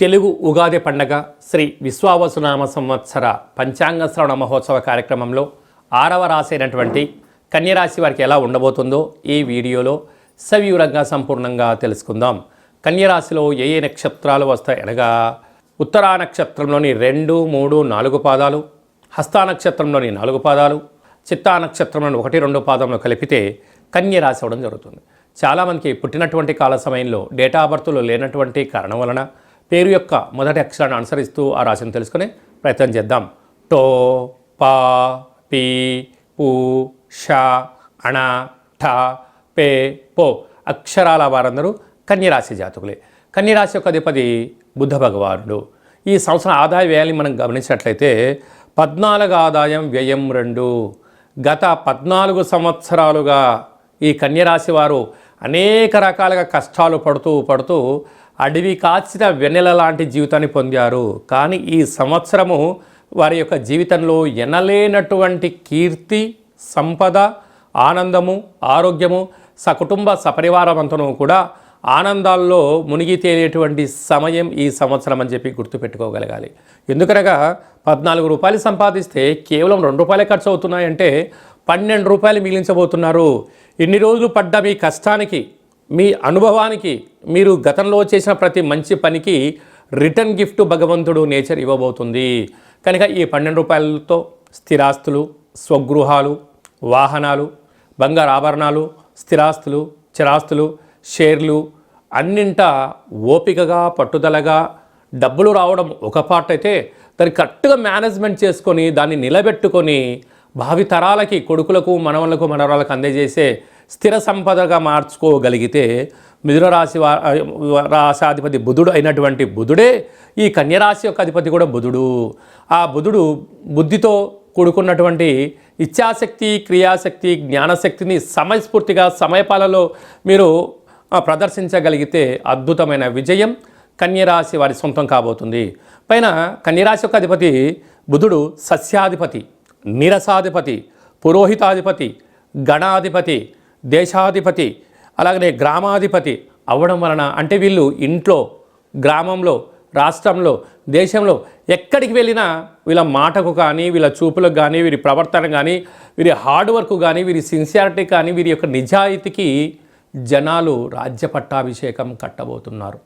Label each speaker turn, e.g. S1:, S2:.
S1: తెలుగు ఉగాది పండగ శ్రీ విశ్వావసునామ సంవత్సర పంచాంగ శ్రవణ మహోత్సవ కార్యక్రమంలో 6వ రాశి అయినటువంటి కన్యరాశి వారికి ఎలా ఉండబోతుందో ఈ వీడియోలో సవివరంగా సంపూర్ణంగా తెలుసుకుందాం. కన్యరాశిలో ఏ నక్షత్రాలు వస్తాయి అనగా ఉత్తరా నక్షత్రంలోని 2, 3, 4 పాదాలు, హస్తా నక్షత్రంలోని 4 పాదాలు, చిత్తా నక్షత్రంలోని 1, 2 పాదంలో కలిపితే కన్యరాశి అవ్వడం జరుగుతుంది. చాలామందికి పుట్టినటువంటి కాల సమయంలో డేటా ఆఫ్ బర్త్లో లేనటువంటి కారణం వలన పేరు యొక్క మొదటి అక్షరాన్ని అనుసరిస్తూ ఆ రాశిని తెలుసుకునే ప్రయత్నం చేద్దాం. టో, పా, పీ, పూ, ష, అణ, ఠ, పే, పో అక్షరాల వారందరూ కన్యరాశి జాతకులే. కన్యరాశి యొక్క అధిపతి బుద్ధ భగవానుడు. ఈ సంవత్సరం ఆదాయ వ్యయాన్ని మనం గమనించినట్లయితే 14 ఆదాయం వ్యయం 2. గత 14 సంవత్సరాలుగా ఈ కన్యరాశి వారు అనేక రకాలుగా కష్టాలు పడుతూ అడవి కాచిన వెన్నెల లాంటి జీవితాన్ని పొందారు. కానీ ఈ సంవత్సరము వారి యొక్క జీవితంలో ఎనలేనటువంటి కీర్తి, సంపద, ఆనందము, ఆరోగ్యము, సకుటుంబ సపరివారమంతను కూడా ఆనందాల్లో మునిగి తేలేటువంటి సమయం ఈ సంవత్సరం అని చెప్పి గుర్తుపెట్టుకోగలగాలి. ఎందుకనగా 14 రూపాయలు సంపాదిస్తే కేవలం 2 రూపాయలే ఖర్చు అవుతున్నాయంటే 12 రూపాయలు మిగిలించబోతున్నారు. ఇన్ని రోజులు పడ్డ మీ కష్టానికి, మీ అనుభవానికి, మీరు గతంలో చేసిన ప్రతి మంచి పనికి రిటర్న్ గిఫ్ట్ భగవంతుడు నేచర్ ఇవ్వబోతుంది. కనుక ఈ 12 రూపాయలతో స్థిరాస్తులు, స్వగృహాలు, వాహనాలు, బంగారు ఆభరణాలు, స్థిరాస్తులు, చిరాస్తులు, షేర్లు అన్నింటా ఓపికగా, పట్టుదలగా డబ్బులు రావడం ఒక పార్ట్ అయితే దాన్ని కరెక్ట్గా మేనేజ్మెంట్ చేసుకొని దాన్ని నిలబెట్టుకొని భావితరాలకి, కొడుకులకు, మనవలకు, మనవరాలకు అందజేసే స్థిర సంపదగా మార్చుకోగలిగితే మిథున రాశి రాశాధిపతి బుధుడు అయినటువంటి బుధుడే ఈ కన్యరాశి యొక్క అధిపతి కూడా బుధుడు. ఆ బుధుడు బుద్ధితో కూడుకున్నటువంటి ఇచ్ఛాశక్తి, క్రియాశక్తి, జ్ఞానశక్తిని సమయస్ఫూర్తిగా సమయపాలలో మీరు ప్రదర్శించగలిగితే అద్భుతమైన విజయం కన్యరాశి వారి సొంతం కాబోతుంది. పైన కన్యరాశి యొక్క అధిపతి బుధుడు సస్యాధిపతి, నీరసాధిపతి, పురోహితాధిపతి, గణాధిపతి, దేశాధిపతి, అలాగనే గ్రామాధిపతి అవ్వడం వలన అంటే వీళ్ళు ఇంట్లో, గ్రామంలో, రాష్ట్రంలో, దేశంలో ఎక్కడికి వెళ్ళినా వీళ్ళ మాటకు కానీ, వీళ్ళ చూపులకు కానీ, వీరి ప్రవర్తన కానీ, వీరి హార్డ్ వర్క్ కానీ, వీరి సిన్సియారిటీ కానీ, వీరి యొక్క నిజాయితీకి జనాలు రాజ్య పట్టాభిషేకం కట్టబోతున్నారు.